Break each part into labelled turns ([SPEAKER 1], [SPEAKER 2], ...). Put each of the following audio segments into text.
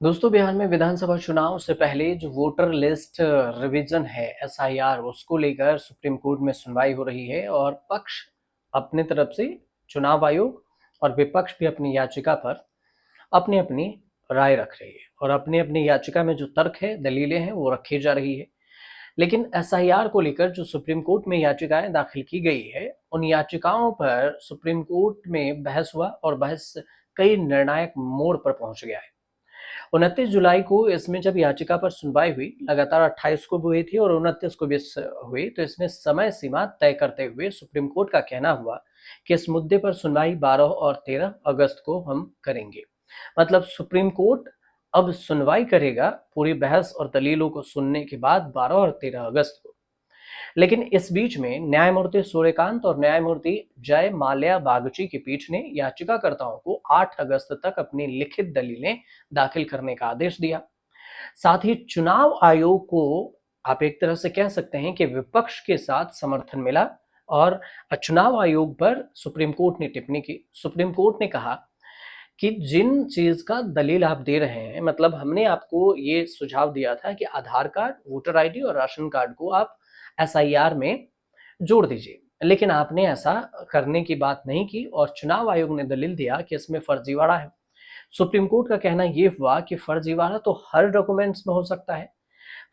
[SPEAKER 1] दोस्तों, बिहार में विधानसभा चुनाव से पहले जो वोटर लिस्ट रिवीजन है एसआईआर उसको लेकर सुप्रीम कोर्ट में सुनवाई हो रही है और पक्ष अपने तरफ से चुनाव आयोग और विपक्ष भी अपनी याचिका पर अपनी अपनी राय रख रही है और अपनी अपनी याचिका में जो तर्क है दलीलें हैं वो रखी जा रही है। लेकिन एसआईआर को लेकर जो सुप्रीम कोर्ट में याचिकाएं दाखिल की गई है उन याचिकाओं पर सुप्रीम कोर्ट में बहस हुआ और बहस कई निर्णायक मोड़ पर पहुंच गया है। 29 जुलाई को इसमें जब याचिका पर सुनवाई हुई, लगातार 28 को भी हुई थी और 29 को भी हुई, तो इसमें समय सीमा तय करते हुए सुप्रीम कोर्ट का कहना हुआ कि इस मुद्दे पर सुनवाई 12 और 13 अगस्त को हम करेंगे। मतलब सुप्रीम कोर्ट अब सुनवाई करेगा पूरी बहस और दलीलों को सुनने के बाद 12 और 13 अगस्त को। लेकिन इस बीच में न्यायमूर्ति सूर्यकांत और न्यायमूर्ति जय माल्या बागची की पीठ ने याचिकाकर्ताओं को 8 अगस्त तक अपनी लिखित दलीलें दाखिल करने का आदेश दिया। साथ ही चुनाव आयोग को आप एक तरह से कह सकते हैं कि विपक्ष के साथ समर्थन मिला और चुनाव आयोग पर सुप्रीम कोर्ट ने टिप्पणी की। सुप्रीम कोर्ट ने कहा कि जिन चीज का दलील आप दे रहे हैं, मतलब हमने आपको ये सुझाव दिया था कि आधार कार्ड, वोटर आईडी और राशन कार्ड को आप एसआईआर में जोड़ दीजिए, लेकिन आपने ऐसा करने की बात नहीं की और चुनाव आयोग ने दलील दिया कि इसमें फर्जीवाड़ा है। सुप्रीम कोर्ट का कहना यह हुआ कि फर्जीवाड़ा तो हर डॉक्यूमेंट्स में हो सकता है।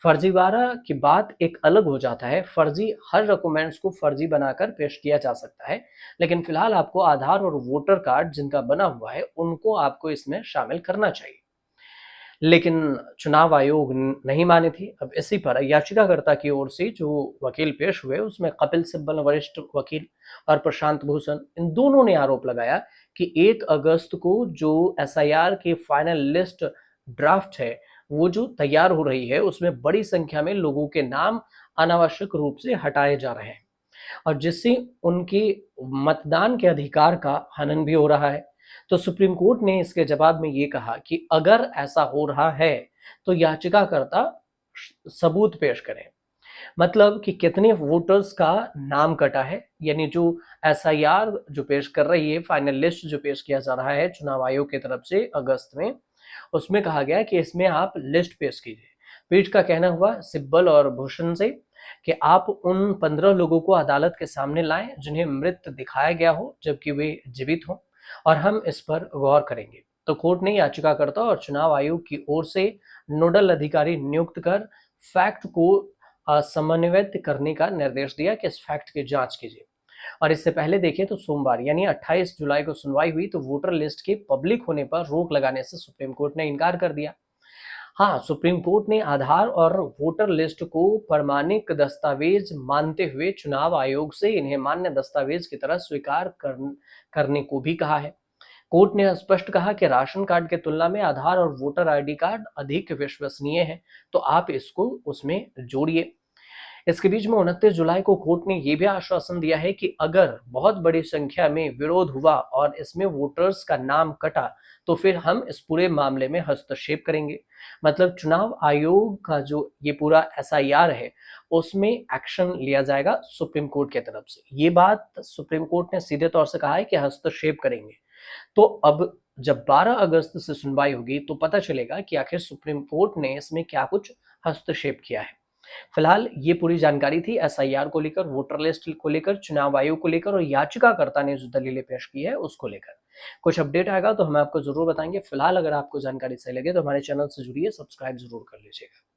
[SPEAKER 1] फर्जीवाड़ा की बात एक अलग हो जाता है। फर्जी हर डॉक्यूमेंट्स को फर्जी बनाकर पेश किया जा सकता है, लेकिन फिलहाल आपको आधार और वोटर कार्ड जिनका बना हुआ है उनको आपको इसमें शामिल करना चाहिए। लेकिन चुनाव आयोग नहीं मानी थी। अब इसी पर याचिकाकर्ता की ओर से जो वकील पेश हुए उसमें कपिल सिब्बल वरिष्ठ वकील और प्रशांत भूषण, इन दोनों ने आरोप लगाया कि 1 अगस्त को जो एसआईआर की फाइनल लिस्ट ड्राफ्ट है वो जो तैयार हो रही है उसमें बड़ी संख्या में लोगों के नाम अनावश्यक रूप से हटाए जा रहे हैं और जिससे उनके मतदान के अधिकार का हनन भी हो रहा है। तो सुप्रीम कोर्ट ने इसके जवाब में ये कहा कि अगर ऐसा हो रहा है तो याचिकाकर्ता सबूत पेश करें, मतलब कि कितने वोटर्स का नाम कटा है। यानी जो एसआईआर जो पेश कर रही है, फाइनल लिस्ट जो पेश किया जा रहा है चुनाव आयोग की तरफ से अगस्त में, उसमें कहा गया कि इसमें आप लिस्ट पेश कीजिए। पीठ का कहना हुआ सिब्बल और भूषण से कि आप उन 15 लोगों को अदालत के सामने लाएं जिन्हें मृत दिखाया गया हो जबकि वे जीवित हों और हम इस पर गौर करेंगे। तो कोर्ट ने याचिकाकर्ता और चुनाव आयोग की ओर से नोडल अधिकारी नियुक्त कर फैक्ट को समन्वयित करने का निर्देश दिया कि इस फैक्ट की जांच कीजिए। और इससे पहले देखें तो सोमवार यानी 28 जुलाई को सुनवाई हुई तो वोटर लिस्ट के पब्लिक होने पर रोक लगाने से सुप्रीम कोर्ट ने इनकार कर दिया। हाँ, सुप्रीम कोर्ट ने आधार और वोटर लिस्ट को प्रमाणिक दस्तावेज मानते हुए चुनाव आयोग से इन्हें मान्य दस्तावेज की तरह स्वीकार करने को भी कहा है। कोर्ट ने स्पष्ट कहा कि राशन कार्ड की तुलना में आधार और वोटर आईडी कार्ड अधिक विश्वसनीय है, तो आप इसको उसमें जोड़िए। इसके बीच में 29 जुलाई को कोर्ट ने यह भी आश्वासन दिया है कि अगर बहुत बड़ी संख्या में विरोध हुआ और इसमें वोटर्स का नाम कटा तो फिर हम इस पूरे मामले में हस्तक्षेप करेंगे। मतलब चुनाव आयोग का जो ये पूरा एसआईआर है उसमें एक्शन लिया जाएगा सुप्रीम कोर्ट की तरफ से। ये बात सुप्रीम कोर्ट ने सीधे तौर से कहा है कि हस्तक्षेप करेंगे। तो अब जब 12 अगस्त से सुनवाई होगी तो पता चलेगा कि आखिर सुप्रीम कोर्ट ने इसमें क्या कुछ हस्तक्षेप किया है। फिलहाल ये पूरी जानकारी थी एसआईआर को लेकर, वोटर लिस्ट को लेकर, चुनाव आयोग को लेकर और याचिकाकर्ता ने जो दलीलें पेश की है उसको लेकर। कुछ अपडेट आएगा तो हम आपको जरूर बताएंगे। फिलहाल अगर आपको जानकारी सही लगे तो हमारे चैनल से जुड़िए, सब्सक्राइब जरूर कर लीजिएगा।